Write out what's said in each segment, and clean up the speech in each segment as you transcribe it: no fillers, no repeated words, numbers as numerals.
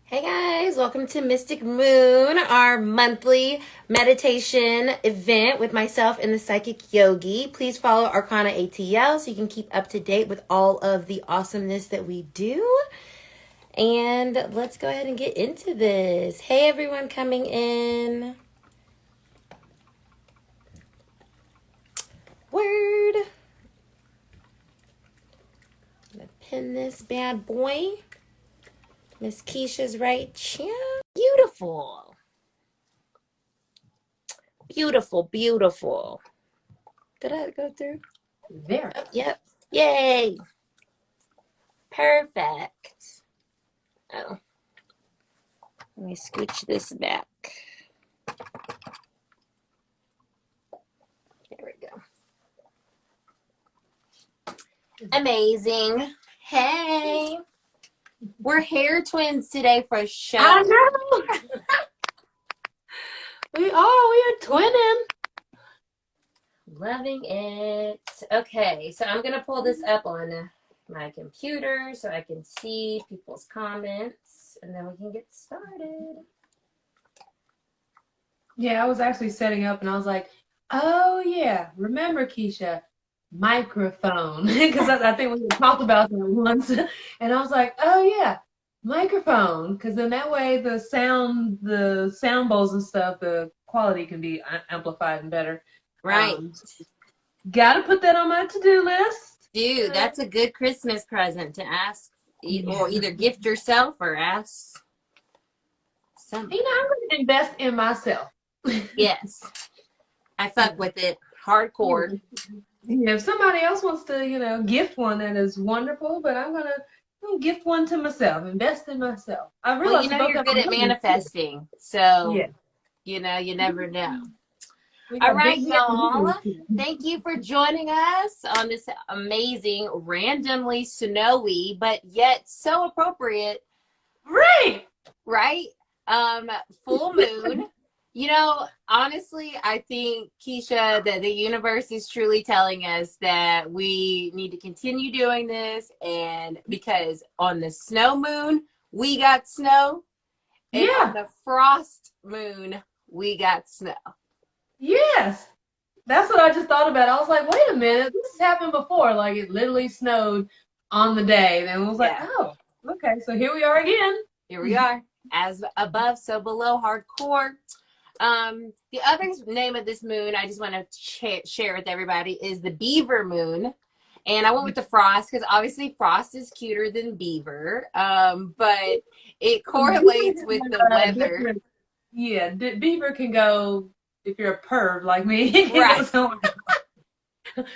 Hey guys, welcome to Mystic Moon, our monthly meditation event with myself and the psychic Yogi. Please follow Arcana ATL so you can keep up to date with all of the awesomeness that we do. And let's go ahead and get into this. Hey everyone coming in. Word. I'm gonna pin this bad boy. Miss Kisha's right here. Beautiful. Beautiful, beautiful. Did I go through? There. Oh, yep. Yay. Perfect. Oh. Let me scooch this back. There we go. Amazing. Hey. We're hair twins today for sure. I know. We are twinning. Loving it. Okay, so I'm going to pull this up on my computer so I can see people's comments, and then we can get started. Yeah, I was actually setting up and I was like, oh yeah, remember Kisha, microphone. Because I think we had talked about that once. And I was like, oh yeah, microphone. Because then that way the sound bowls and stuff, the quality can be amplified and better. Right. Gotta put that on my to-do list. Dude, that's a good Christmas present to ask, or either gift yourself or ask somebody. You know, I'm going to invest in myself. Yes. I fuck with it hardcore. Yeah, if somebody else wants to, gift one, that is wonderful, but I'm going to gift one to myself, invest in myself. I realize Well, you're good at manifesting, so, you never know. All right, y'all. Thank you for joining us on this amazing, randomly snowy, but yet so appropriate. Right? Full moon. Honestly, I think, Kisha, that the universe is truly telling us that we need to continue doing this, and because on the snow moon, we got snow, and on the frost moon, we got snow. Yes, that's what I just thought about. I was like, wait a minute, this has happened before. Like, it literally snowed on the day. And I was like, oh, okay, so here we are again. Here we are. As above, so below, hardcore. The other name of this moon I just want to share with everybody is the Beaver moon. And I went with the frost because obviously frost is cuter than beaver. But it correlates with the weather. Yeah, beaver can go, if you're a perv like me, right. I'm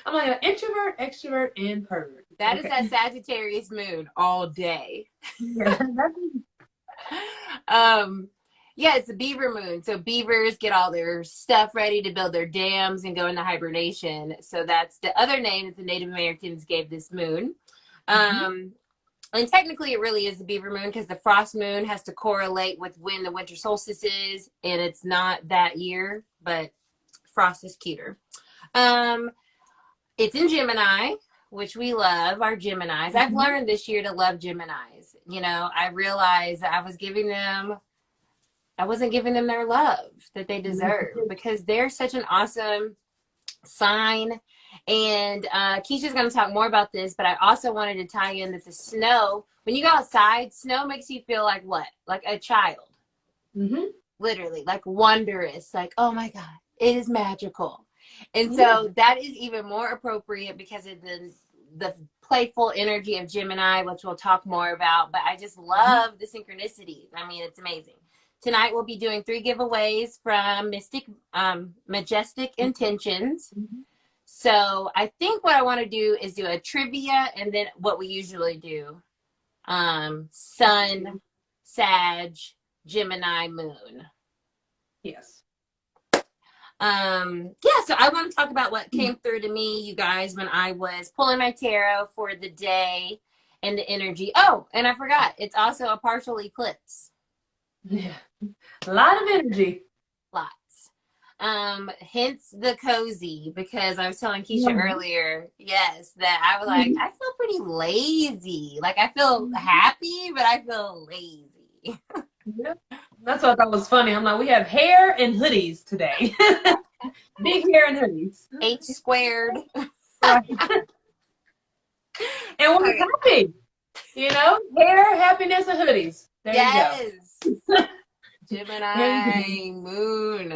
like an introvert, extrovert, and pervert. That is that Sagittarius moon all day. Yeah, it's the Beaver moon. So beavers get all their stuff ready to build their dams and go into hibernation. So that's the other name that the Native Americans gave this moon. And technically it really is the Beaver moon because the frost moon has to correlate with when the winter solstice is, and it's not that year, but frost is cuter. It's in Gemini, which we love, our Geminis. I've learned this year to love Geminis. I realized that I wasn't giving them their love that they deserve because they're such an awesome sign. And Kisha's going to talk more about this, but I also wanted to tie in that the snow, when you go outside, snow makes you feel like what? Like a child. Literally, like wondrous, like, oh my God, it is magical. And so that is even more appropriate because of the playful energy of Gemini, which we'll talk more about. But I just love the synchronicities. I mean, it's amazing. Tonight we'll be doing 3 giveaways from Majestic Intentions. So I think what I want to do is do a trivia and then what we usually do. Sun, Sag, Gemini, Moon. Yes. So I want to talk about what came through to me, you guys, when I was pulling my tarot for the day and the energy. Oh, and I forgot, it's also a partial eclipse. Yeah, a lot of energy. Lots. Hence the cozy, because I was telling Kisha earlier, yes, that I was like, I feel pretty lazy. Like I feel happy, but I feel lazy. Yeah. That's what I thought was funny. I'm like, we have hair and hoodies today. Big hair and hoodies. H squared. Right. And we're Okay. happy. You know, hair, happiness, and hoodies. There you go. Yes. There you go. Gemini moon.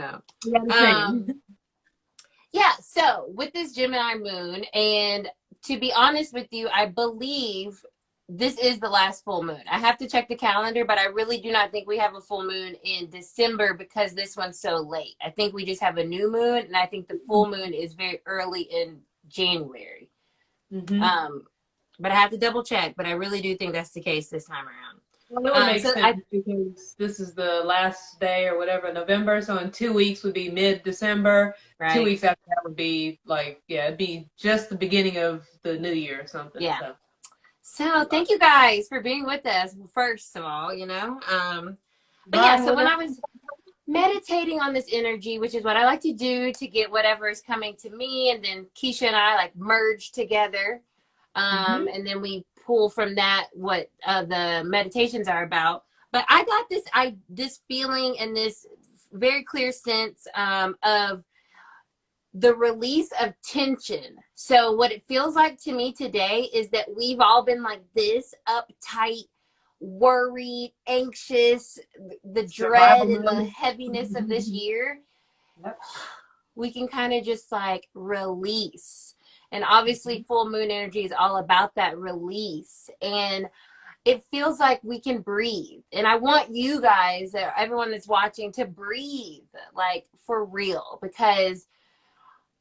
You gotta Um, sing. yeah, so with this Gemini moon, and to be honest with you, I believe this is the last full moon. I have to check the calendar, but I really do not think we have a full moon in December because this one's so late. I think we just have a new moon, and I think the full moon is very early in January. Mm-hmm. But I have to double check, but I really do think that's the case this time around. Well, it would make So sense because this is the last day or whatever, November. So in 2 weeks would be mid-December. right. 2 weeks after that would be like, yeah, it'd be just the beginning of the new year or something. Yeah. So thank you guys for being with us, first of all, But yeah, so when I was meditating on this energy, which is what I like to do to get whatever is coming to me, and then Kisha and I like merge together. And then we pull from that what the meditations are about. But I got this feeling and this very clear sense of the release of tension. So what it feels like to me today is that we've all been like this, uptight, worried, anxious, the dread and the heaviness of this year. Yep. We can kind of just like release. And obviously full moon energy is all about that release. And it feels like we can breathe. And I want you guys, everyone that's watching, to breathe like for real, because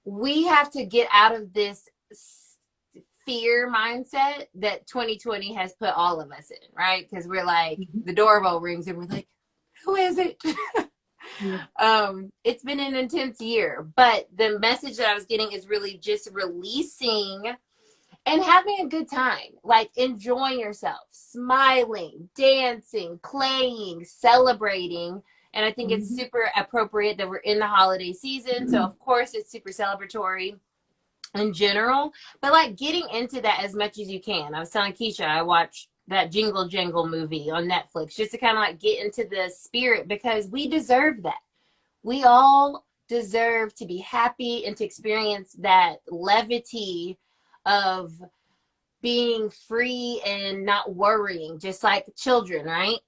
we have to get out of this fear mindset that 2020 has put all of us in, right? Because we're like, the doorbell rings and we're like, who is it? It's been an intense year, but the message that I was getting is really just releasing and having a good time, like enjoying yourself, smiling, dancing, playing, celebrating. And I think it's super appropriate that we're in the holiday season. So of course it's super celebratory in general, but like getting into that as much as you can. I was telling Kisha, I watched that Jingle Jangle movie on Netflix just to kind of like get into the spirit, because we deserve that. We all deserve to be happy and to experience that levity of being free and not worrying, just like children, right?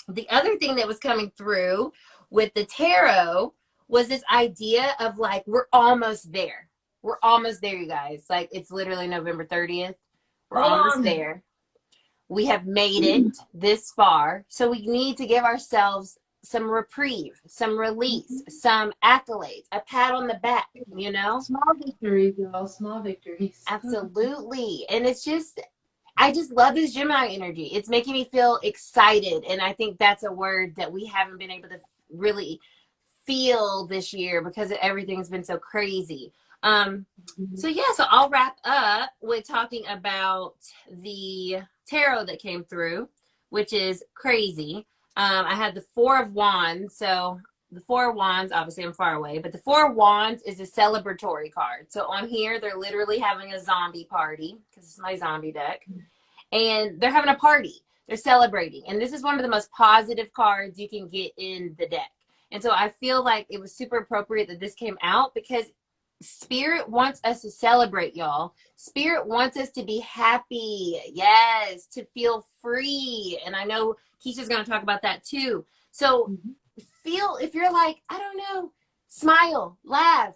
The other thing that was coming through with the tarot was this idea of like, we're almost there. We're almost there, you guys. Like, it's literally November 30th. We're almost there. We have made it this far. So we need to give ourselves some reprieve, some release, some accolades, a pat on the back, Small victories, y'all. Small victories. Absolutely. And it's just, I just love this Gemini energy. It's making me feel excited. And I think that's a word that we haven't been able to really feel this year because everything's been so crazy. So I'll wrap up with talking about the tarot that came through, which is crazy. I had the Four of Wands. So the Four of Wands, obviously I'm far away, but the Four of Wands is a celebratory card. So on here, they're literally having a zombie party, because it's my zombie deck. And they're having a party. They're celebrating. And this is one of the most positive cards you can get in the deck. And so I feel like it was super appropriate that this came out, because Spirit wants us to celebrate, y'all. Spirit wants us to be happy. Yes, to feel free. And I know Kisha's going to talk about that too. So feel, if you're like, I don't know, smile, laugh,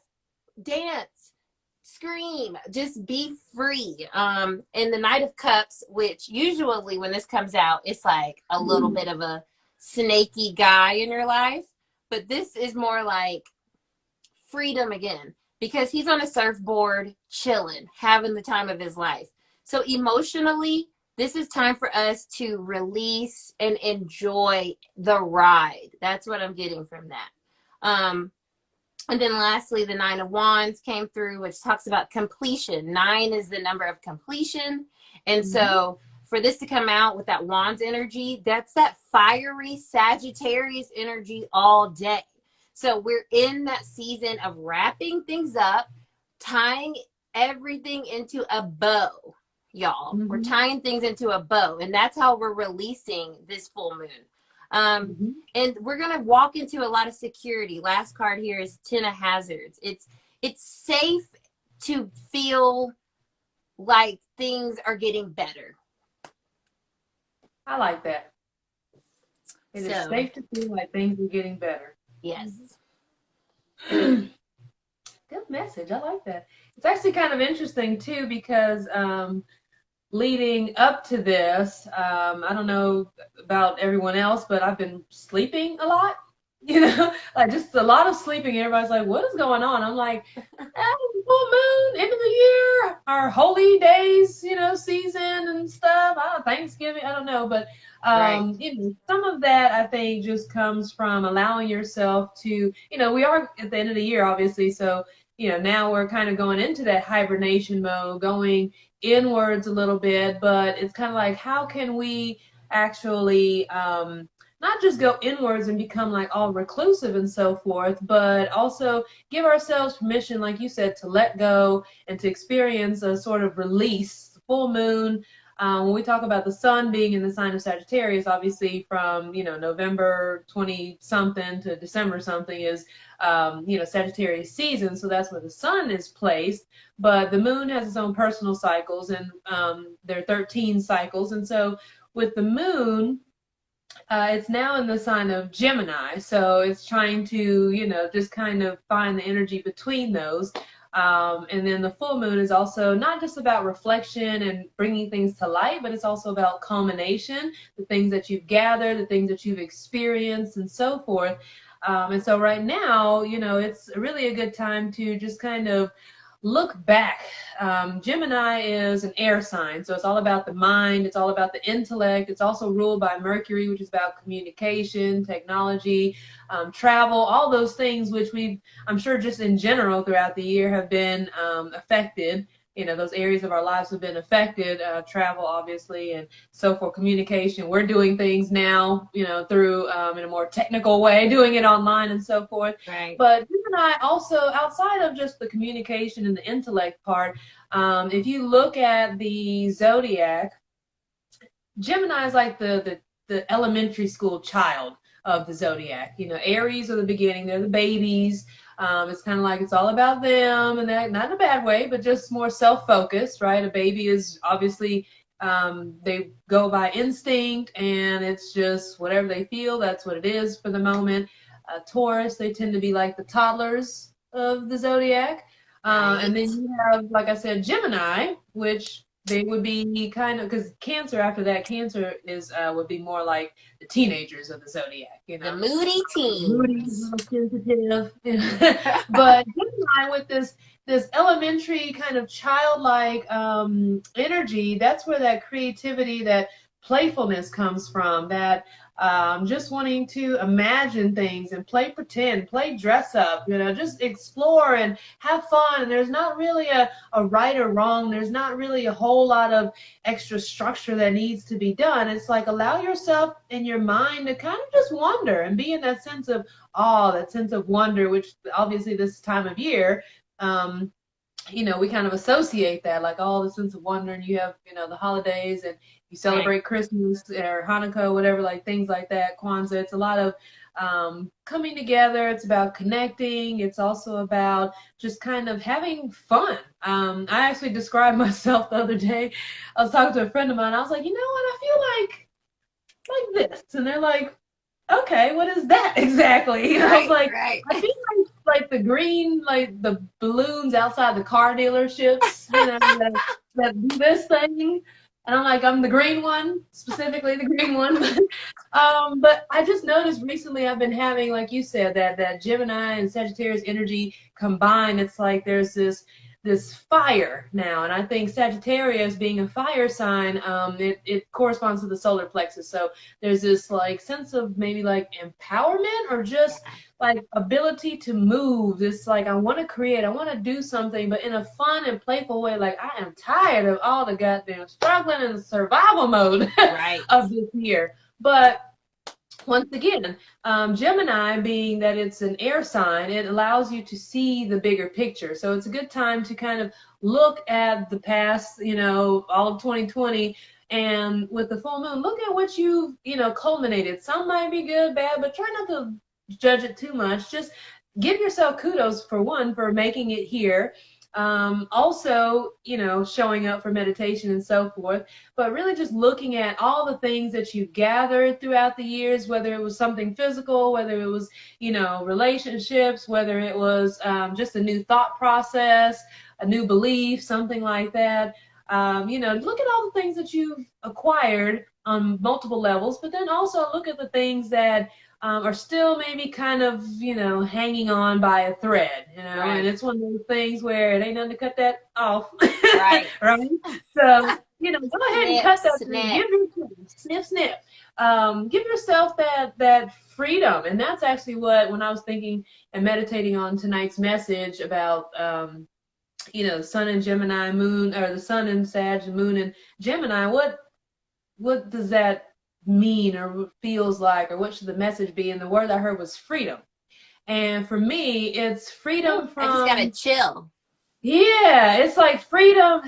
dance, scream, just be free. And the Knight of Cups, which usually when this comes out, it's like a little bit of a snaky guy in your life. But this is more like freedom again, because he's on a surfboard, chilling, having the time of his life. So emotionally, this is time for us to release and enjoy the ride. That's what I'm getting from that. And then lastly, the Nine of Wands came through, which talks about completion. 9 is the number of completion. And so for this to come out with that Wands energy, that's that fiery Sagittarius energy all day. So we're in that season of wrapping things up, tying everything into a bow. y'all. We're Mm-hmm. tying things into a bow, and that's how we're releasing this full moon. Mm-hmm. And we're gonna walk into a lot of security. Last card here is Ten of Hazards. It's safe to feel like things are getting better. I like that. It is So safe to feel like things are getting better. yes. Good message. I like that. It's actually kind of interesting too because leading up to this, I don't know about everyone else, but I've been sleeping a lot. Like just a lot of sleeping. Everybody's like, "What is going on?" I'm like, full moon, end of the year, our holy days, season and stuff. I don't know, Thanksgiving, I don't know, but Right. some of that I think just comes from allowing yourself to, we are at the end of the year, obviously, so now we're kind of going into that hibernation mode, going inwards a little bit, but it's kind of like, how can we actually not just go inwards and become like all reclusive and so forth, but also give ourselves permission, like you said, to let go and to experience a sort of release. Full moon, when we talk about the sun being in the sign of Sagittarius, obviously from November 20 something to December something is Sagittarius season, so that's where the sun is placed. But the moon has its own personal cycles, and there are 13 cycles, and so with the moon, it's now in the sign of Gemini, so it's trying to, just kind of find the energy between those. And then the full moon is also not just about reflection and bringing things to light, but it's also about culmination, the things that you've gathered, the things that you've experienced, and so forth. And so right now, it's really a good time to just kind of look back. Gemini is an air sign, so it's all about the mind, it's all about the intellect. It's also ruled by Mercury, which is about communication, technology, travel, all those things which I'm sure just in general throughout the year have been affected. Those areas of our lives have been affected, travel, obviously, and so for communication. We're doing things now, through in a more technical way, doing it online and so forth. Right. But Gemini also, outside of just the communication and the intellect part, if you look at the zodiac, Gemini is like the elementary school child of the zodiac. Aries are the beginning; they're the babies. It's kind of like it's all about them, and that not in a bad way, but just more self-focused, right? A baby is obviously they go by instinct, and it's just whatever they feel. That's what it is for the moment. Taurus, they tend to be like the toddlers of the zodiac. Right. And then you have, like I said, Gemini, which they would be kind of, because Cancer after that, Cancer is would be more like the teenagers of the zodiac, The moody moody, teens. sensitive. But Gemini with this elementary kind of childlike energy, that's where that creativity, that playfulness comes from, that just wanting to imagine things and play pretend, play dress up, just explore and have fun. And there's not really a right or wrong. There's not really a whole lot of extra structure that needs to be done. It's like allow yourself in your mind to kind of just wonder and be in that sense of awe, that sense of wonder, which obviously this time of year, we kind of associate that, like all the sense of wonder, and you have, the holidays, and you celebrate Right. Christmas or Hanukkah, whatever, like things like that, Kwanzaa. It's a lot of coming together. It's about connecting. It's also about just kind of having fun. I actually described myself the other day. I was talking to a friend of mine. I was like, you know what? I feel like this. And they're like, okay, what is that exactly? And I was Right. like, Right. I feel like the green, like the balloons outside the car dealerships, that do this thing. And I'm like, I'm the green one, specifically the green one. But I just noticed recently I've been having, like you said, that Gemini and Sagittarius energy combined. It's like there's this fire now, and I think Sagittarius being a fire sign, it corresponds to the solar plexus. So there's this like sense of maybe like empowerment or just like ability to move. This like I want to create, I want to do something, but in a fun and playful way. Like I am tired of all the goddamn struggling and survival mode Right. of this year. But once again, Gemini, being that it's an air sign, it allows you to see the bigger picture. So it's a good time to kind of look at the past, all of 2020. And with the full moon, look at what you've culminated. Some might be good, bad, but try not to judge it too much. Just give yourself kudos, for one, for making it here. Also, showing up for meditation and so forth, but really just looking at all the things that you gathered throughout the years, whether it was something physical, whether it was, relationships, whether it was just a new thought process, a new belief, something like that. Look at all the things that you've acquired on multiple levels, but then also look at the things that are still maybe kind of, hanging on by a thread, Right. and it's one of those things where it ain't nothing to cut that off. Right. Right? So, go ahead and Snip, cut that through. snip. Give yourself, snip, snip. Give yourself that freedom. And that's actually when I was thinking and meditating on tonight's message about, the sun and Gemini, moon, or the sun and Sag, moon and Gemini, what does that mean, or feels like, or what should the message be? And the word I heard was freedom. And for me, it's freedom I just gotta from, chill. yeah, it's like freedom.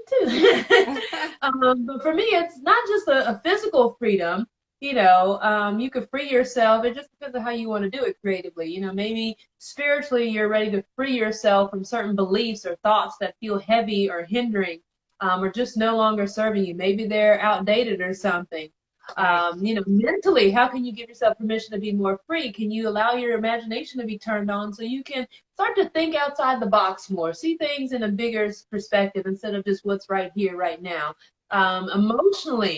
Too. But for me, it's not just a physical freedom. You could free yourself. It just depends on how you want to do it creatively. Maybe spiritually, you're ready to free yourself from certain beliefs or thoughts that feel heavy or hindering, or just no longer serving you. Maybe they're outdated or something. Mentally, how can you give yourself permission to be more free? Can you allow your imagination to be turned on so you can start to think outside the box more, see things in a bigger perspective instead of just what's right here, right now? Emotional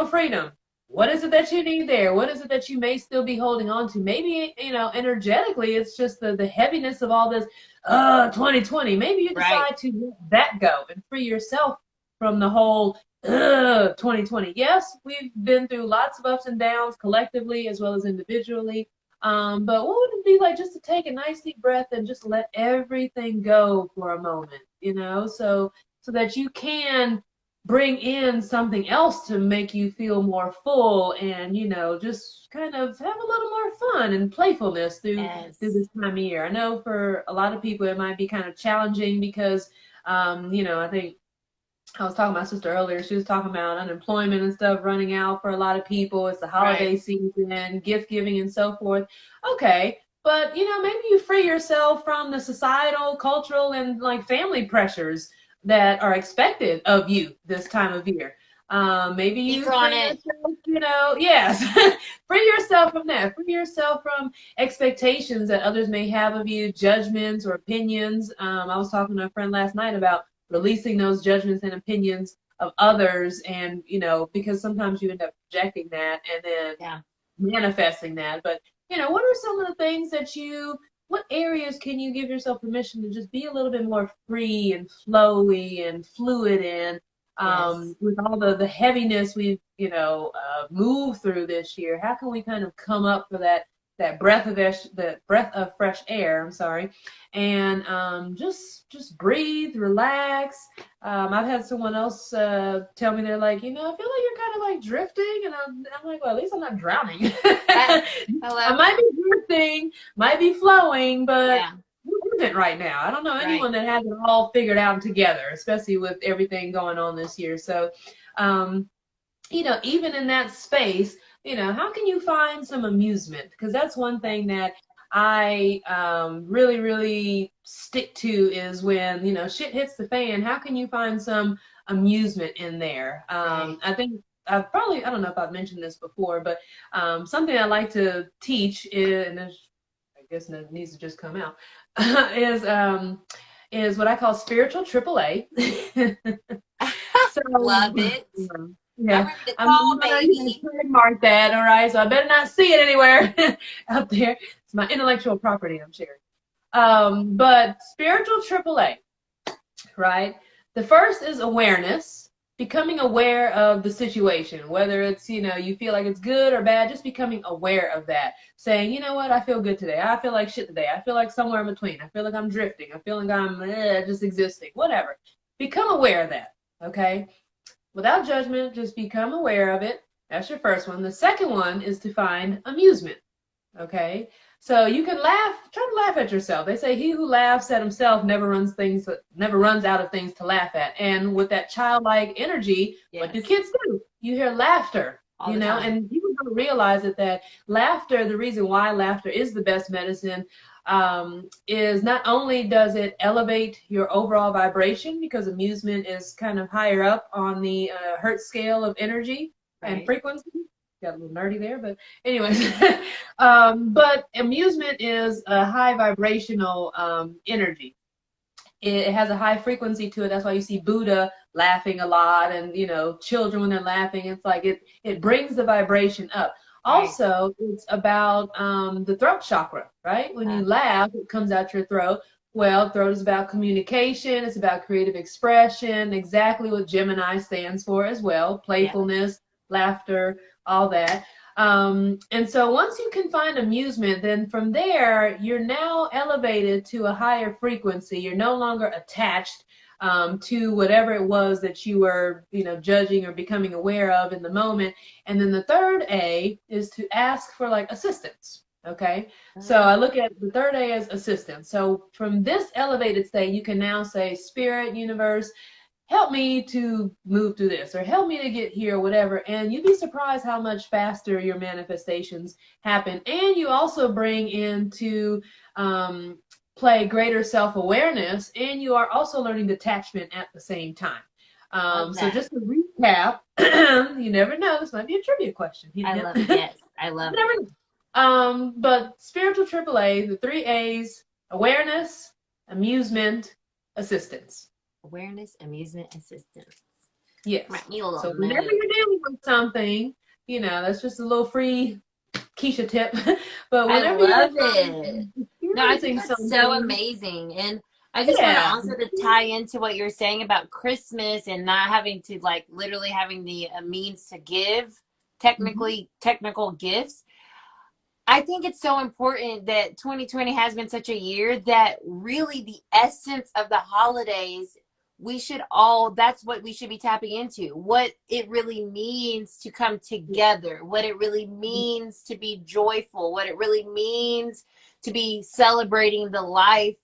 freedom. What is it that you need there? What is it that you may still be holding on to? Maybe, energetically, it's just the heaviness of all this 2020. Maybe you decide to let that go and free yourself from the whole 2020. Yes, we've been through lots of ups and downs collectively as well as individually. But what would it be like just to take a nice deep breath and just let everything go for a moment, so that you can bring in something else to make you feel more full and, just kind of have a little more fun and playfulness through this time of year. I know for a lot of people it might be kind of challenging because, I think I was talking to my sister earlier. She was talking about unemployment and stuff running out for a lot of people. It's the holiday season, gift giving and so forth. Okay. But, maybe you free yourself from the societal, cultural, and like family pressures that are expected of you this time of year. Maybe you free yourself, yes, free yourself from that. Free yourself from expectations that others may have of you, judgments or opinions. I was talking to a friend last night about releasing those judgments and opinions of others, and because sometimes you end up projecting that and then manifesting that. But what are some of the things that what areas can you give yourself permission to just be a little bit more free and flowy and fluid in, with all the heaviness we've moved through this year? How can we kind of come up for that breath of fresh air, I'm sorry, and just breathe, relax. I've had someone else tell me, they're like, I feel like you're kind of like drifting, and I'm like, well, at least I'm not drowning. I might be drifting, might be flowing, but who isn't right now? I don't know anyone that has it all figured out and together, especially with everything going on this year. So, even in that space, how can you find some amusement? Because that's one thing that I really, really stick to, is when, shit hits the fan, how can you find some amusement in there? I think I don't know if I've mentioned this before, but something I like to teach is, and I guess it needs to just come out, is what I call spiritual AAA. So, love it. Yeah, I'm going to trademark that, all right? So I better not see it anywhere out there. It's my intellectual property I'm sharing. But spiritual AAA, right? The first is awareness, becoming aware of the situation, whether it's, you feel like it's good or bad, just becoming aware of that. Saying, you know what, I feel good today. I feel like shit today. I feel like somewhere in between. I feel like I'm drifting. I feel like I'm just existing, whatever. Become aware of that, okay? Without judgment, just become aware of it. That's your first one. The second one is to find amusement. Okay. So you can laugh, try to laugh at yourself. They say he who laughs at himself never runs out of things to laugh at. And with that childlike energy, what do Yes. kids do? You hear laughter, All the time. and people don't realize that laughter, the reason why laughter is the best medicine, is not only does it elevate your overall vibration, because amusement is kind of higher up on the Hertz scale of energy and Right. frequency. Got a little nerdy there, but anyways, but amusement is a high vibrational energy. It has a high frequency to it. That's why you see Buddha laughing a lot, and children when they're laughing. It's like it brings the vibration up. Right. Also, it's about the throat chakra, right? When you laugh, it comes out your throat. Well, throat is about communication. It's about creative expression. Exactly what Gemini stands for as well: playfulness, laughter, all that. And so once you can find amusement, then from there, you're now elevated to a higher frequency. You're no longer attached to whatever it was that you were, judging or becoming aware of in the moment. And then the third A is to ask for like assistance. Okay. So I look at the third A as assistance. So from this elevated state, you can now say, Spirit, universe, help me to move through this, or help me to get here, or whatever. And you'd be surprised how much faster your manifestations happen. And you also bring into play greater self-awareness, and you are also learning detachment at the same time. So just to recap, you never know, this might be a trivia question. I love it. Yes, I love it. But spiritual AAA, the 3 A's: awareness, amusement, assistance. Awareness, amusement, assistance. Yes. So whenever you're dealing with something, that's just a little free Kisha tip. But whenever I love it. No, I think that's so amazing. And I just want to also to tie into what you're saying about Christmas and not having to like literally having the means to give technical gifts. I think it's so important that 2020 has been such a year that really the essence of the holidays, that's what we should be tapping into. What it really means to come together, what it really means to be joyful, what it really means to be celebrating the life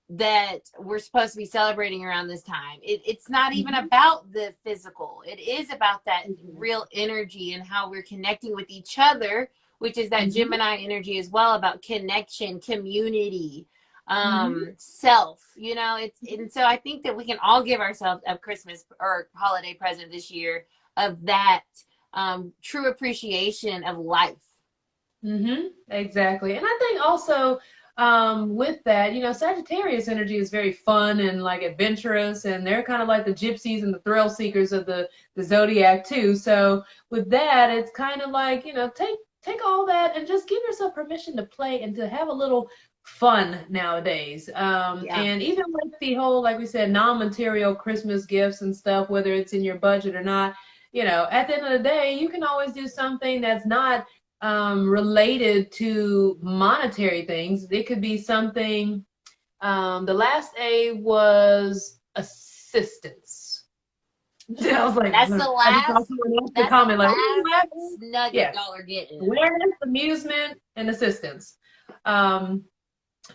that we're supposed to be celebrating around this time. It's not even about the physical. It is about that real energy and how we're connecting with each other, which is that Gemini energy as well, about connection, community, self, and so I think that we can all give ourselves a Christmas or holiday present this year of that true appreciation of life. Exactly. And I think also with that, Sagittarius energy is very fun and like adventurous, and they're kind of like the gypsies and the thrill seekers of the zodiac too. So with that, it's kind of like, take all that and just give yourself permission to play and to have a little fun nowadays. And even with the whole, like we said, non-material Christmas gifts and stuff, whether it's in your budget or not, at the end of the day, you can always do something that's not related to monetary things. It could be something, the last A was assistance. I was like, that's the last nugget y'all are getting. Awareness, amusement, and assistance.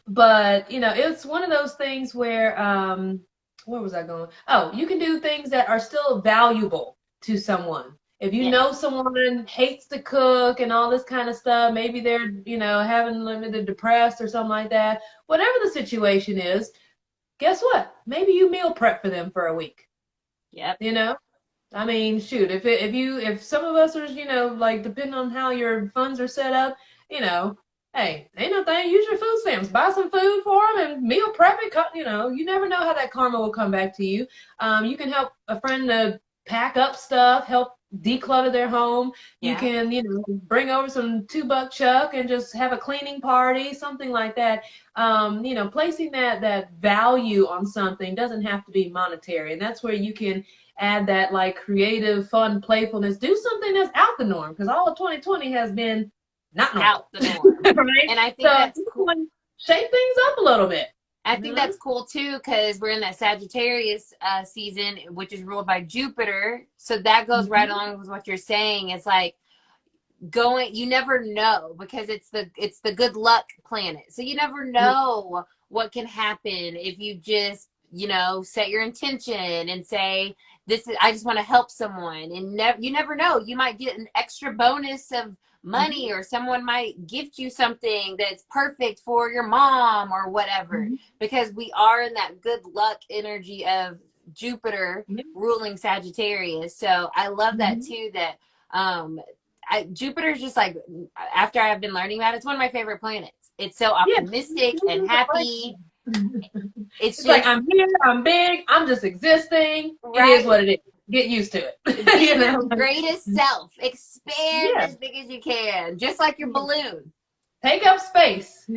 But it's one of those things where where was I going? Oh, you can do things that are still valuable to someone. If you know someone hates to cook and all this kind of stuff, maybe they're having limited depressed or something like that. Whatever the situation is, guess what? Maybe you meal prep for them for a week. Yep. I mean, shoot, if some of us are, like depending on how your funds are set up, hey, ain't no thing. Use your food stamps. Buy some food for them and meal prep it. You never know how that karma will come back to you. You can help a friend to pack up stuff, help declutter their home. You can, bring over some $2 chuck and just have a cleaning party, something like that. Placing that value on something doesn't have to be monetary, and that's where you can add that like creative, fun, playfulness. Do something that's out the norm, because all of 2020 has been not normal. Out the norm. Right? And I think that's cool. Shake things up a little bit. I think that's cool too, because we're in that Sagittarius season, which is ruled by Jupiter. So that goes right along with what you're saying. It's like going, you never know, because it's the good luck planet. So you never know what can happen if you just, set your intention and say, this is, I just want to help someone. And you never know, you might get an extra bonus of money, or someone might gift you something that's perfect for your mom or whatever, because we are in that good luck energy of Jupiter ruling Sagittarius. So I love that too, that Jupiter's just like, after I've been learning about it, it's one of my favorite planets. It's so optimistic and happy. It's like, just, I'm here, I'm big, I'm just existing. It is what it is. Get used to it. be your greatest self. Expand as big as you can, just like your balloon. Take up space,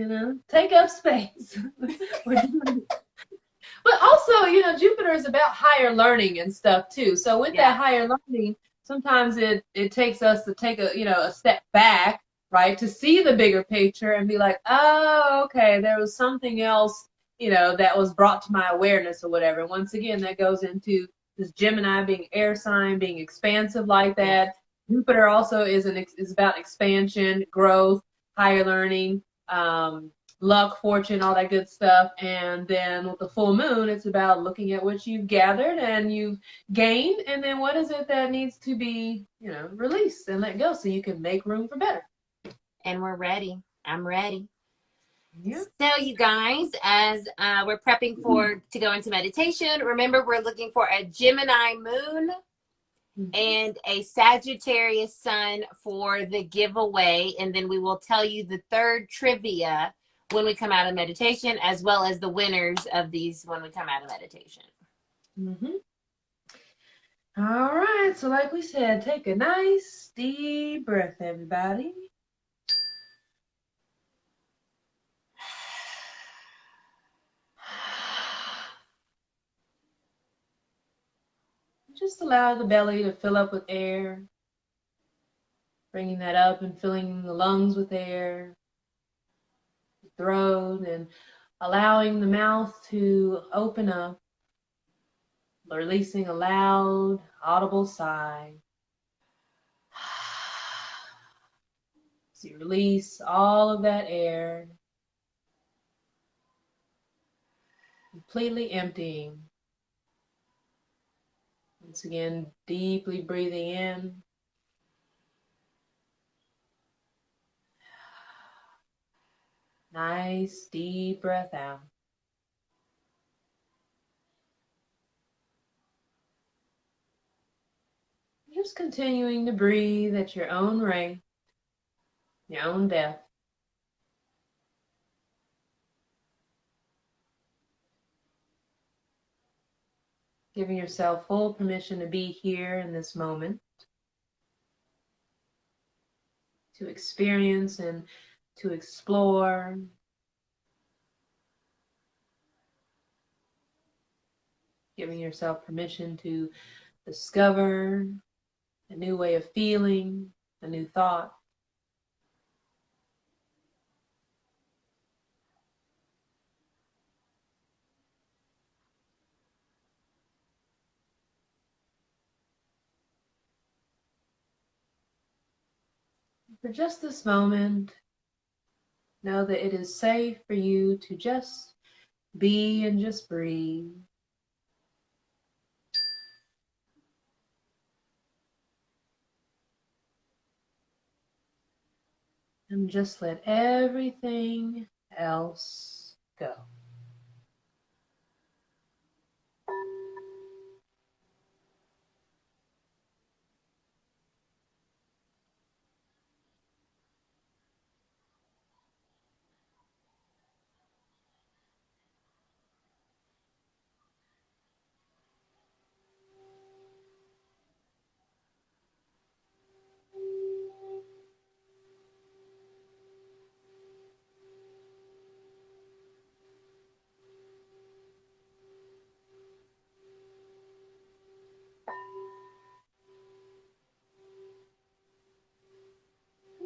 take up space. But also, Jupiter is about higher learning and stuff too. So with that higher learning, sometimes it takes us to take a step back, right, to see the bigger picture and be like, oh, okay, there was something else, that was brought to my awareness or whatever. Once again, that goes into this Gemini being air sign, being expansive like that. Jupiter also is about expansion, growth, higher learning, luck, fortune, all that good stuff. And then with the full moon, it's about looking at what you've gathered and you've gained, and then what is it that needs to be, released and let go so you can make room for better. And we're ready. I'm ready. Yeah. So you guys, as we're prepping to go into meditation, remember we're looking for a Gemini moon and a Sagittarius sun for the giveaway. And then we will tell you the third trivia when we come out of meditation, as well as the winners of these when we come out of meditation. All right. So like we said, take a nice deep breath, everybody. Just allow the belly to fill up with air, bringing that up and filling the lungs with air, the throat, and allowing the mouth to open up, releasing a loud, audible sigh. So you release all of that air, completely emptying. Once again, deeply breathing in. Nice, deep breath out. Just continuing to breathe at your own rate, your own depth. Giving yourself full permission to be here in this moment, to experience and to explore. Giving yourself permission to discover a new way of feeling, a new thought. For just this moment, know that it is safe for you to just be and just breathe. And just let everything else go.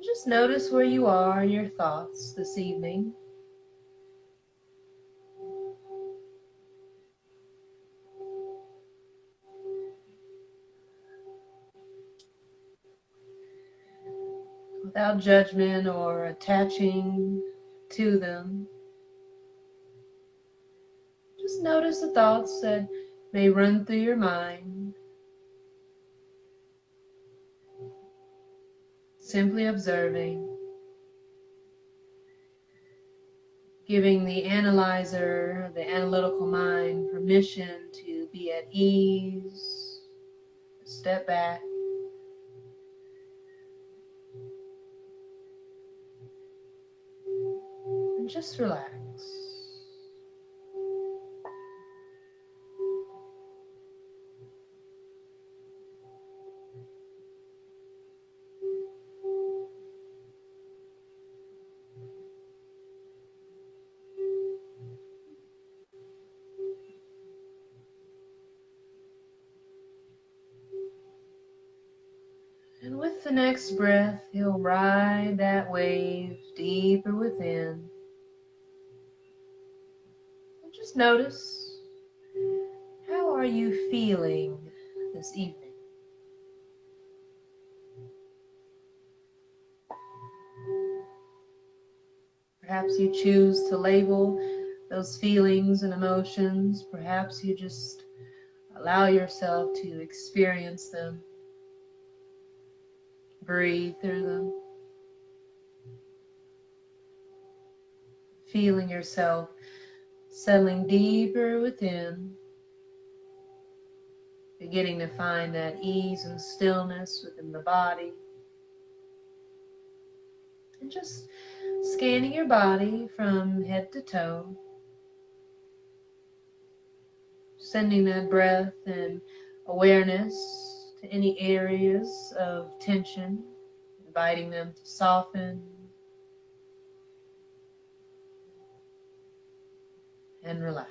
Just notice where you are in your thoughts this evening. without judgment or attaching to them. Just notice the thoughts that may run through your mind. Simply observing, giving the analyzer, the analytical mind, permission to be at ease, step back, and just relax. And with the next breath, you'll ride that wave deeper within. And just notice, how are you feeling this evening? Perhaps you choose to label those feelings and emotions. Perhaps you just allow yourself to experience them, breathe through them, feeling yourself settling deeper within, beginning to find that ease and stillness within the body. And just scanning your body from head to toe, sending that breath and awareness to any areas of tension, inviting them to soften and relax.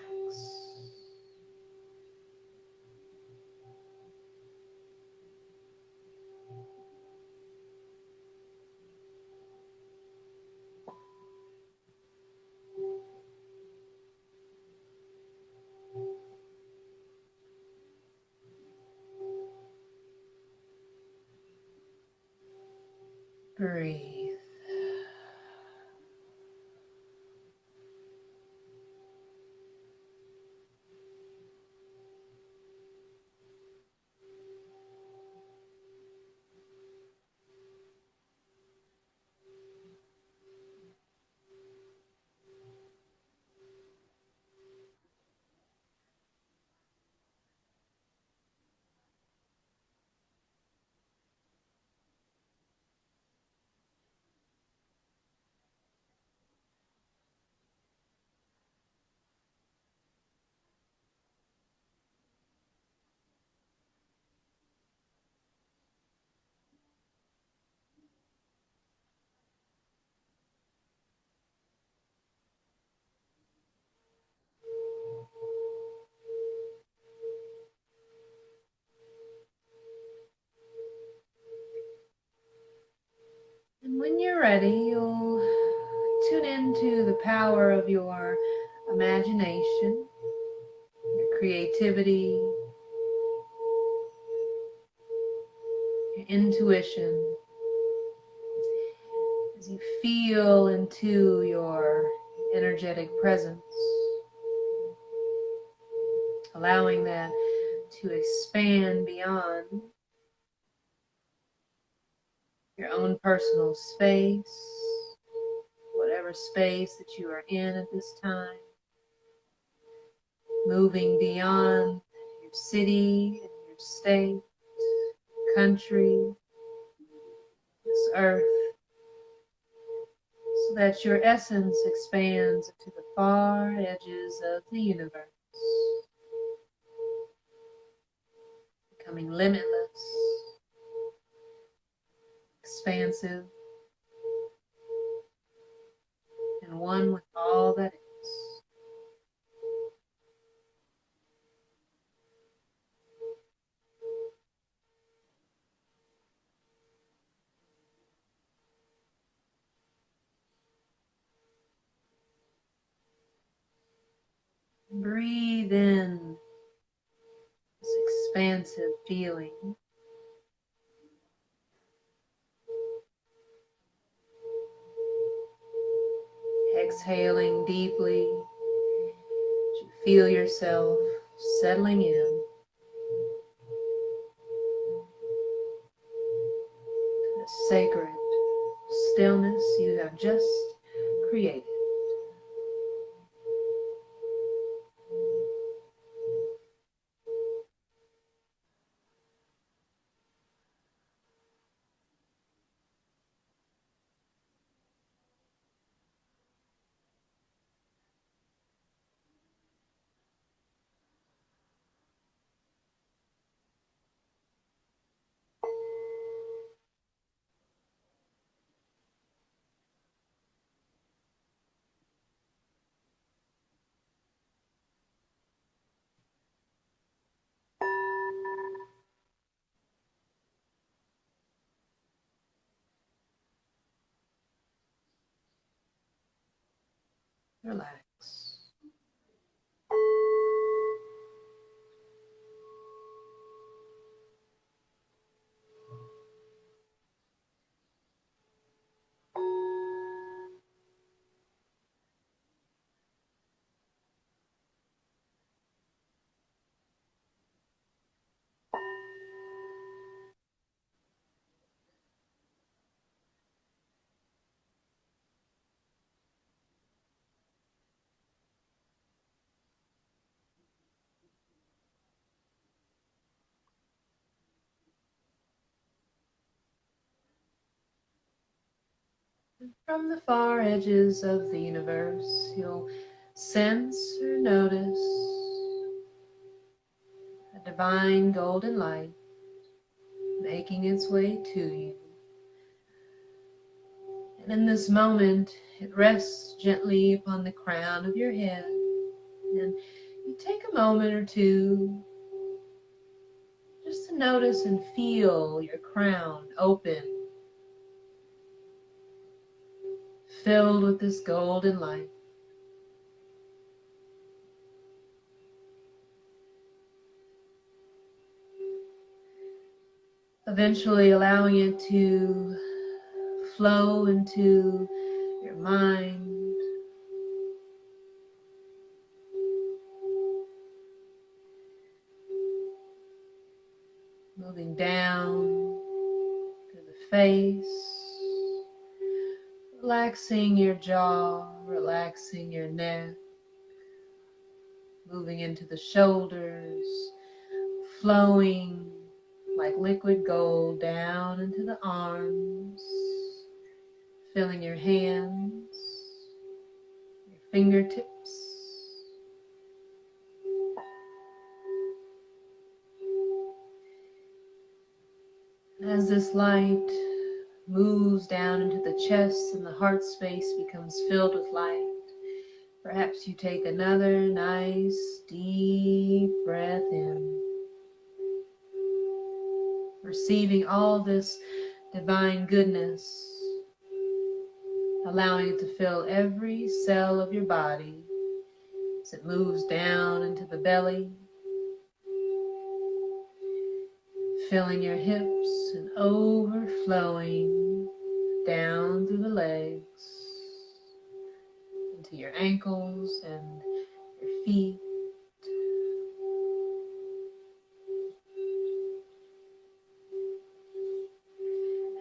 Breathe. And when you're ready, you'll tune into the power of your imagination, your creativity, your intuition, as you feel into your energetic presence, allowing that to expand beyond your own personal space, whatever space that you are in at this time, moving beyond your city and your state, country, this earth, so that your essence expands to the far edges of the universe, becoming limitless, expansive, and one with all that is. Breathe in this expansive feeling. exhaling deeply, you feel yourself settling in to the sacred stillness you have just created. Relax. From the far edges of the universe, you'll sense or notice a divine golden light making its way to you. And in this moment, it rests gently upon the crown of your head. And you take a moment or two just to notice and feel your crown open, filled with this golden light. Eventually allowing it to flow into your mind, moving down to the face, relaxing your jaw, relaxing your neck, moving into the shoulders, flowing like liquid gold down into the arms, filling your hands, your fingertips. As this light moves down into the chest and the heart space becomes filled with light, perhaps you take another nice deep breath in, receiving all this divine goodness, allowing it to fill every cell of your body as it moves down into the belly, filling your hips and overflowing down through the legs, into your ankles and your feet.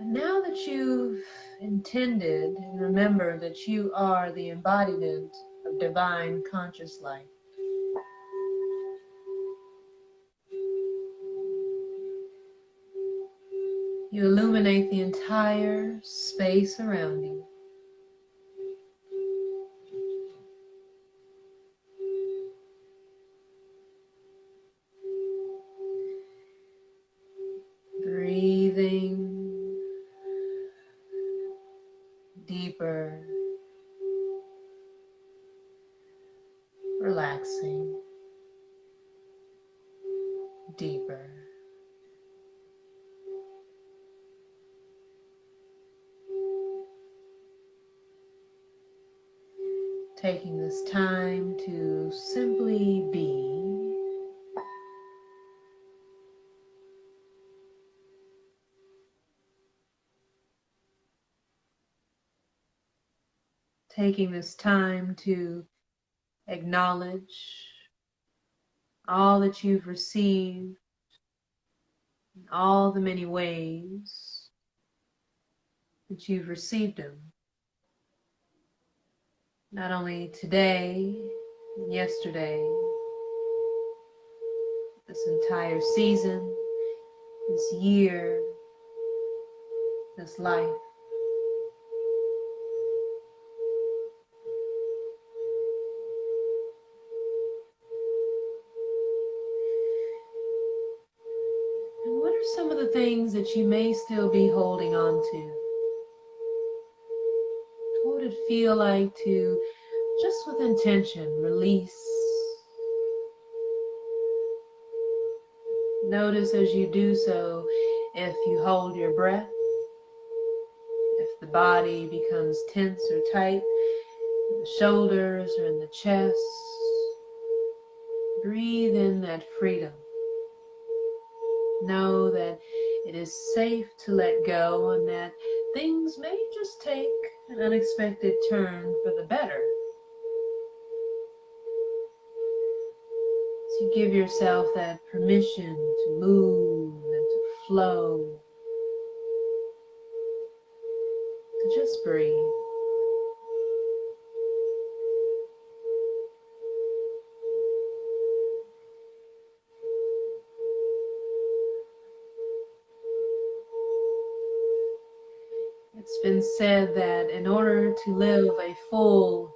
And now that you've intended and remember that you are the embodiment of divine conscious light, you illuminate the entire space around you. Breathing deeper, relaxing deeper. Taking this time to simply be, taking this time to acknowledge all that you've received, in all the many ways that you've received them. Not only today and yesterday, this entire season, this year, this life. And what are some of the things that you may still be holding on to? What would it feel like to, just with intention, release? Notice as you do so, if you hold your breath, if the body becomes tense or tight, in the shoulders or in the chest. Breathe in that freedom. Know that it is safe to let go and that things may just take an unexpected turn for the better. So give yourself that permission to move and to flow, to just breathe. It's been said that in order to live a full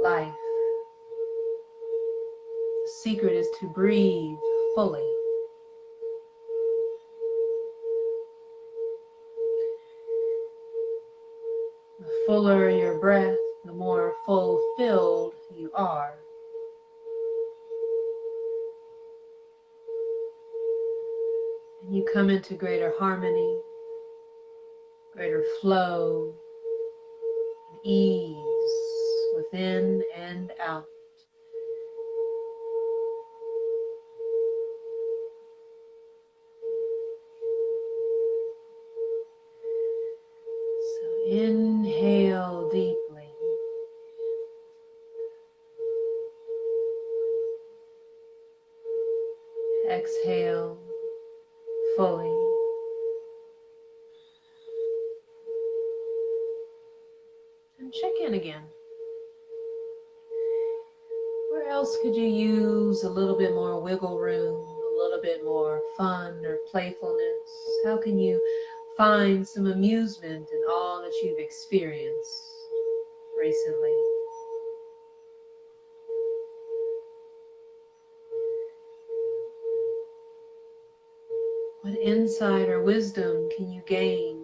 life, the secret is to breathe fully. The fuller your breath, the more fulfilled you are. And you come into greater harmony, greater flow, and ease within and out. So inhale deeply. Exhale fully. And check in again. Where else could you use a little bit more wiggle room, a little bit more fun or playfulness? How can you find some amusement in all that you've experienced recently? What insight or wisdom can you gain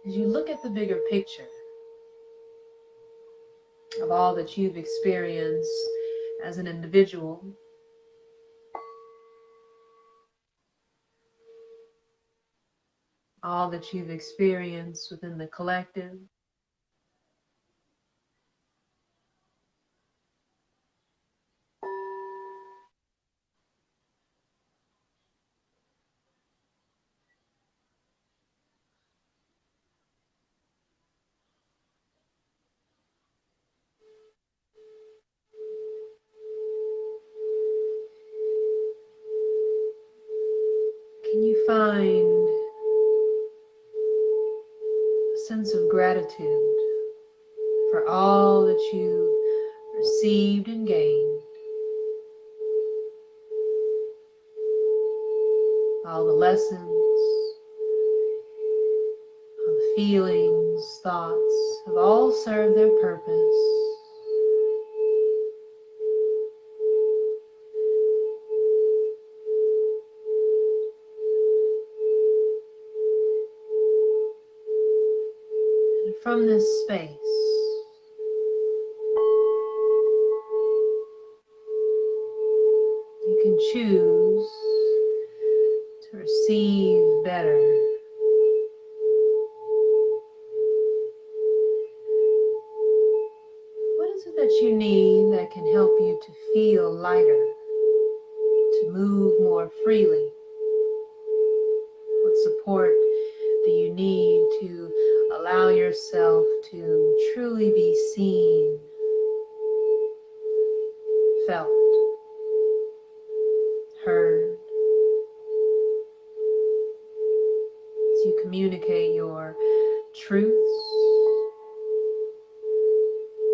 as you look at the bigger picture of all that you've experienced as an individual, all that you've experienced within the collective? Can you find a sense of gratitude for all that you've received and gained, all the lessons, all the feelings, thoughts have all served their purpose? And from this space, you can choose to receive better. What is it that you need that can help you to feel lighter, to move more freely? What support do you need to allow yourself to truly communicate your truths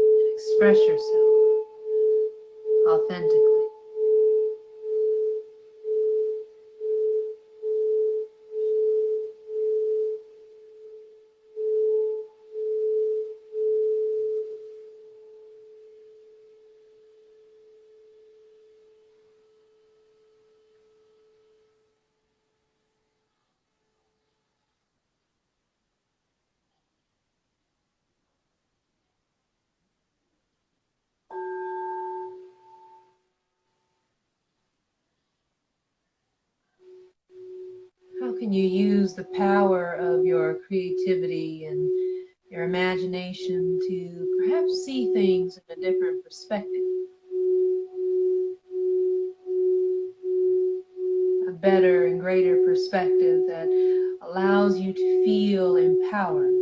and express yourself authentically. How can you use the power of your creativity and your imagination to perhaps see things in a different perspective? A better and greater perspective that allows you to feel empowered.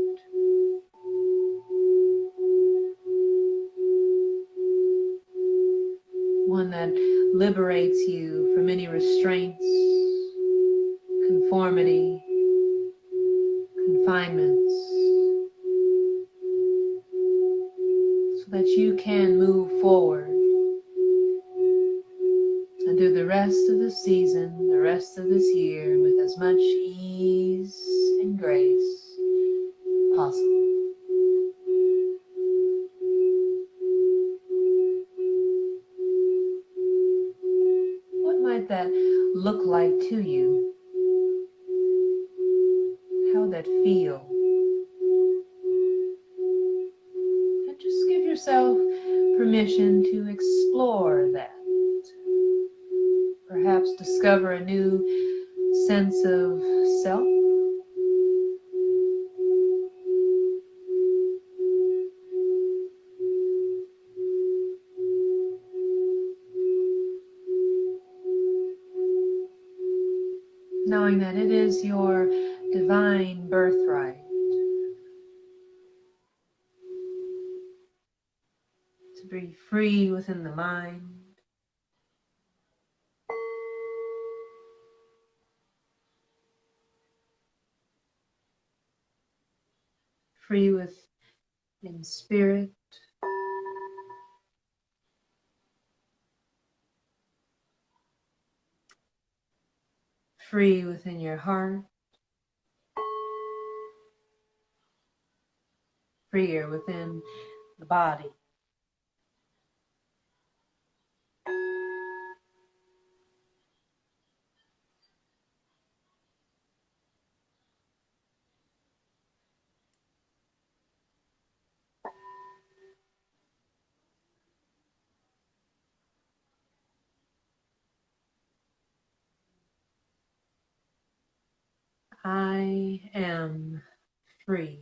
One that liberates you from any restraints, conformity, confinements, so that you can move forward and do the rest of the season, the rest of this year with as much ease and grace possible. What might that look like to you? How would that feel? And just give yourself permission to explore that. Perhaps discover a new sense of self. Knowing that it is your divine birthright to be free within the mind, free within spirit, free within your heart, freer within the body. I am free.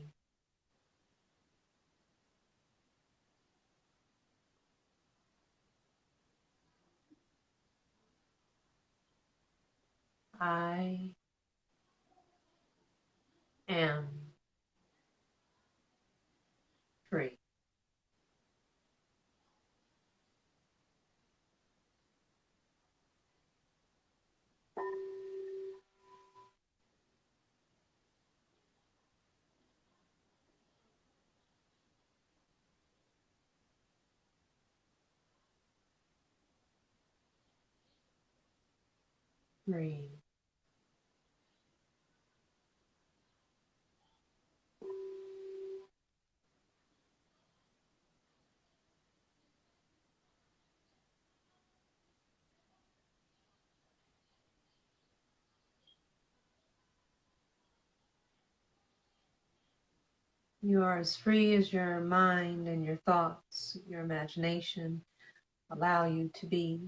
I am free. Free. You are as free as your mind and your thoughts, your imagination allow you to be.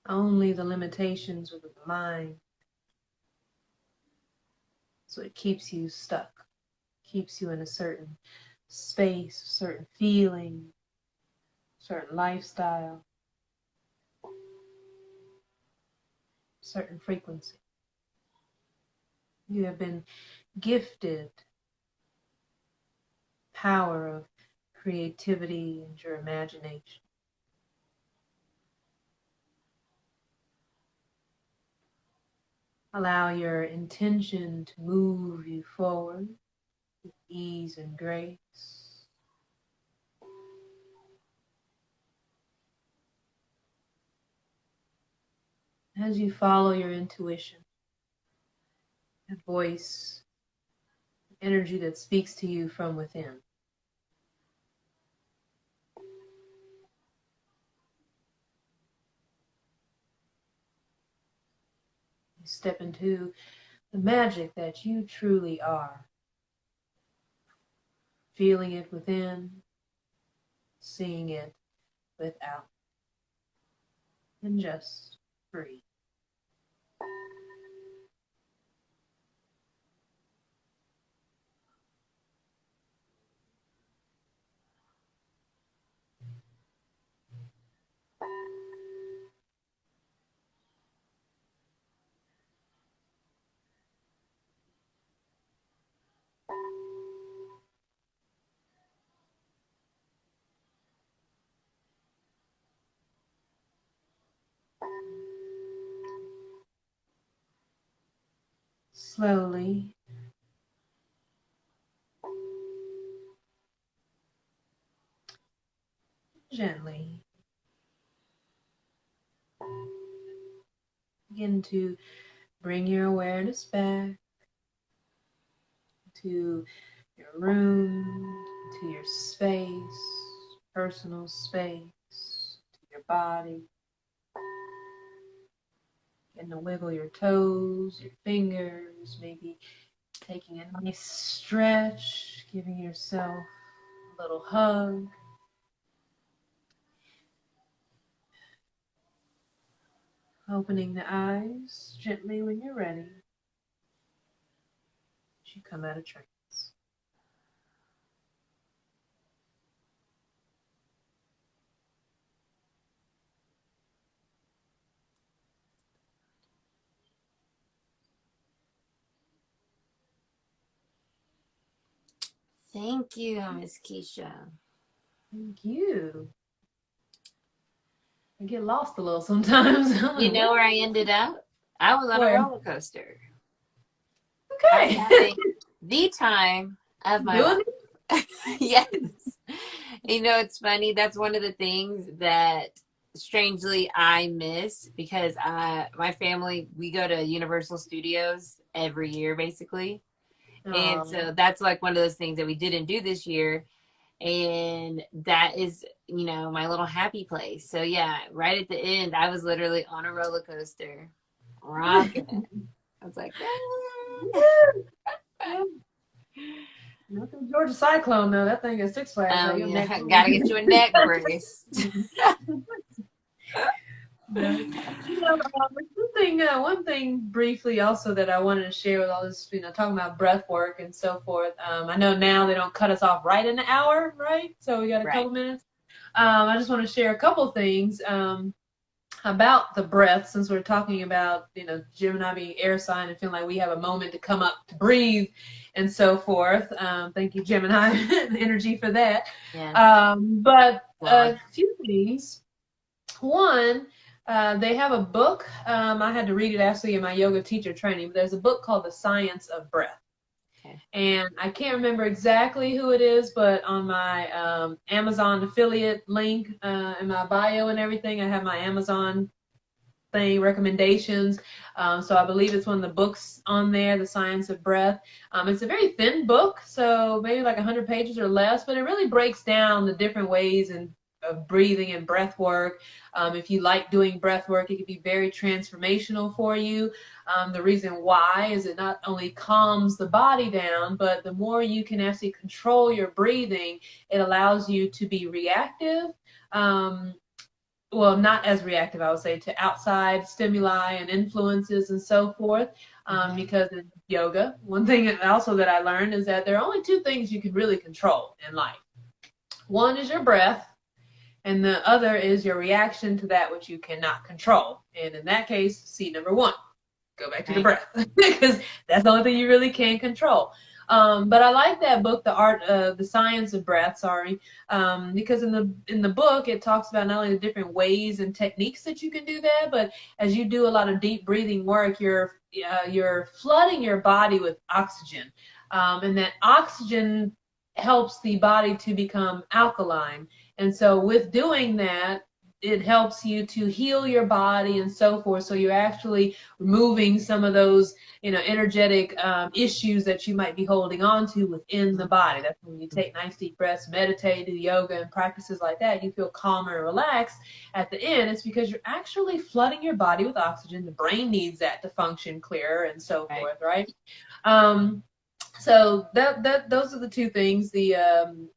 Only the limitations of the mind, so it keeps you stuck, keeps you in a certain space, certain feeling, certain lifestyle, certain frequency. You have been gifted power of creativity and your imagination. Allow your intention to move you forward with ease and grace. As you follow your intuition, that voice, energy that speaks to you from within. You step into the magic that you truly are, feeling it within, seeing it without, and just breathe. Slowly, gently, begin to bring your awareness back to your room, to your space, personal space, to your body. Begin to wiggle your toes, your fingers, maybe taking a nice stretch, giving yourself a little hug. Opening the eyes gently when you're ready. As you come out of trance. Thank you, Miss Kisha. Thank you. I get lost a little sometimes. You know where I ended up? I was on a roller coaster. I was Okay. having the time of my life. Yes. You know, it's funny. That's one of the things that strangely I miss because my family, we go to Universal Studios every year, basically. And so that's like one of those things that we didn't do this year. And that is, you know, my little happy place. So yeah, right at the end, I was literally on a roller coaster, rocking it. I was like, Not the Georgia Cyclone though. That thing is Six Flags. oh yeah, gotta get you a neck brace. One thing briefly also that I wanted to share with all this, talking about breath work and so forth. I know now they don't cut us off right in the hour, right? So we got a couple minutes. I just want to share a couple things about the breath, since we're talking about, Jim and I being air sign and feeling like we have a moment to come up to breathe and so forth. Thank you, Jim and I, energy for that. Yes. But a few things. One, they have a book. I had to read it actually in my yoga teacher training, but there's a book called The Science of Breath. Okay. And I can't remember exactly who it is, but on my Amazon affiliate link in my bio and everything, I have my Amazon thing, recommendations. So I believe it's one of the books on there, The Science of Breath. It's a very thin book, so maybe like 100 pages or less, but it really breaks down the different ways of breathing and breath work. If you like doing breath work, it can be very transformational for you. The reason why is it not only calms the body down, but the more you can actually control your breathing, it allows you to be reactive. Well, not as reactive, I would say, to outside stimuli and influences and so forth. Because in yoga, one thing also that I learned is that there are only two things you can really control in life. One is your breath, and the other is your reaction to that which you cannot control. And in that case, C number one, go back to the breath, because that's the only thing you really can control. But I like that book, the Science of Breath, sorry, because in the book it talks about not only the different ways and techniques that you can do that, but as you do a lot of deep breathing work, you're flooding your body with oxygen, and that oxygen helps the body to become alkaline. And so with doing that, it helps you to heal your body and so forth. So you're actually removing some of those, energetic issues that you might be holding on to within the body. That's when you take nice deep breaths, meditate, do yoga and practices like that. You feel calmer and relaxed at the end. It's because you're actually flooding your body with oxygen. The brain needs that to function clearer and so forth, right? So those are the two things. The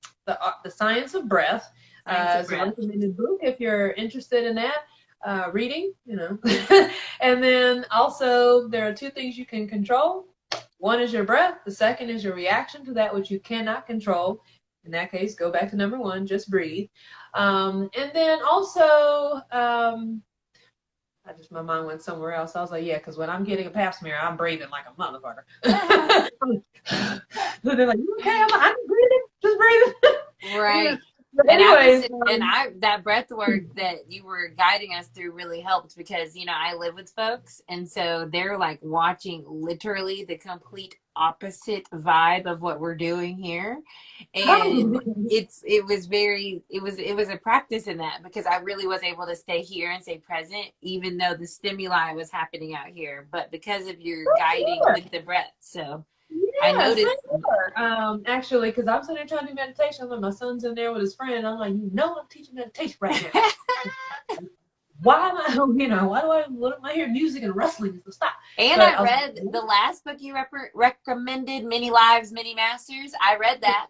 Science of Breath is a recommended book if you're interested in that reading, And then also there are two things you can control. One is your breath. The second is your reaction to that which you cannot control. In that case, go back to number one, just breathe. And then also, my mind went somewhere else. I was like, yeah, because when I'm getting a pap smear, I'm breathing like a motherfucker. So they're like, you okay? I'm breathing, just breathing. Right. But anyways, that breath work that you were guiding us through really helped because, I live with folks. And so they're like watching literally the complete opposite vibe of what we're doing here. And it was a practice in that because I really was able to stay here and stay present, even though the stimuli was happening out here, but because of your guiding with the breath. So I noticed. Actually, because I'm sitting there trying to do meditation, and my son's in there with his friend. I'm like, I'm teaching meditation right now. Why am I, what am I hearing music and wrestling? So stop. And I read the last book you recommended, Many Lives, Many Masters. I read that.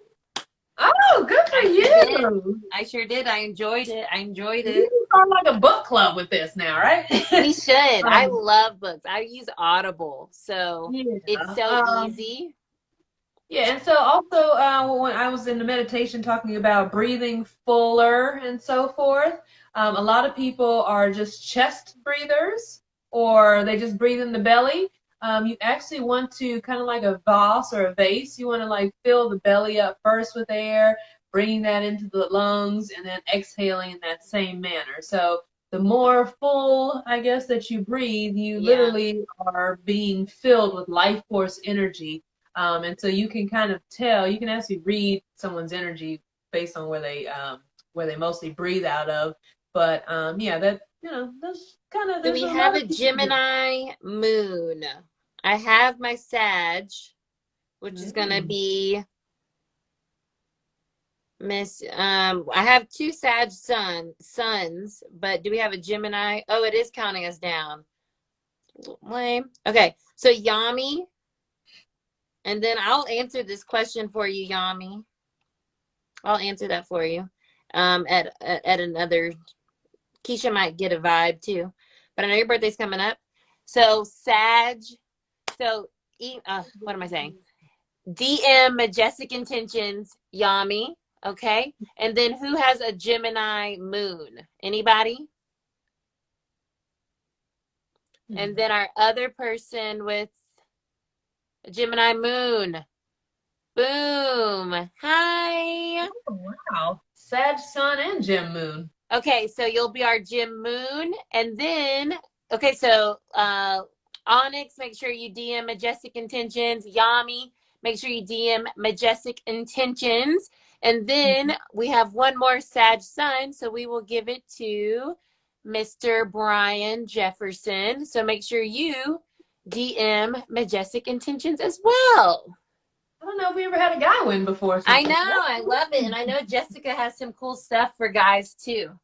Oh, good for you. I sure did. I enjoyed it. You are like a book club with this now, right? We should. I love books. I use Audible, so it's so easy. Yeah, and so also when I was in the meditation talking about breathing fuller and so forth, a lot of people are just chest breathers or they just breathe in the belly. You actually want to kind of like a vase or a vase. You want to like fill the belly up first with air, bringing that into the lungs, and then exhaling in that same manner. So the more full, I guess, that you breathe, you literally are being filled with life force energy. And so you can kind of tell, you can actually read someone's energy based on where they mostly breathe out of. But that's kind of. Do we have a Gemini moon? I have my Sag, which is gonna be I have two Sag suns, but do we have a Gemini? Oh, it is counting us down. Lame. Okay, so Yami. And then I'll answer this question for you, Yami. I'll answer that for you. At another, Kisha might get a vibe too, but I know your birthday's coming up. So Sag. So what am I saying? DM Majestic Intentions, Yami. Okay, and then who has a Gemini moon? Anybody? And then our other person with Gemini moon. Boom. Hi. Oh, wow. Sag sun and Gem moon. Okay, so you'll be our Gem moon. And then, okay, so Onyx, make sure you DM Majestic Intentions. Yami, make sure you DM Majestic Intentions. And then we have one more Sag sun, so we will give it to Mr. Brian Jefferson. So make sure you DM Majestic Intentions as well. I don't know if we ever had a guy win before. I know. I love it. And I know Jessica has some cool stuff for guys too.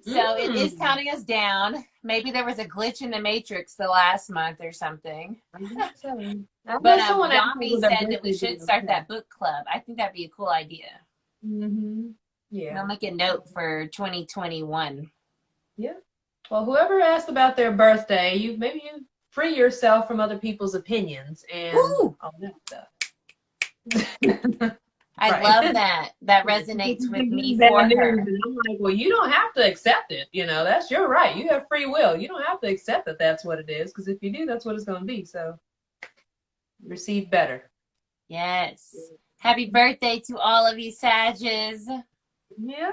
So it is counting us down. Maybe there was a glitch in the matrix the last month or something. But Yami said that we should start that book club. I think that'd be a cool idea. Yeah. I'll make a note for 2021. Yeah. Well, whoever asked about their birthday, you free yourself from other people's opinions and all that stuff. I love that. That resonates with me for her. I'm like, well, you don't have to accept it. That's your right. You have free will. You don't have to accept that that's what it is, because if you do, that's what it's going to be. So receive better. Yes. Happy birthday to all of you Sages. Yeah.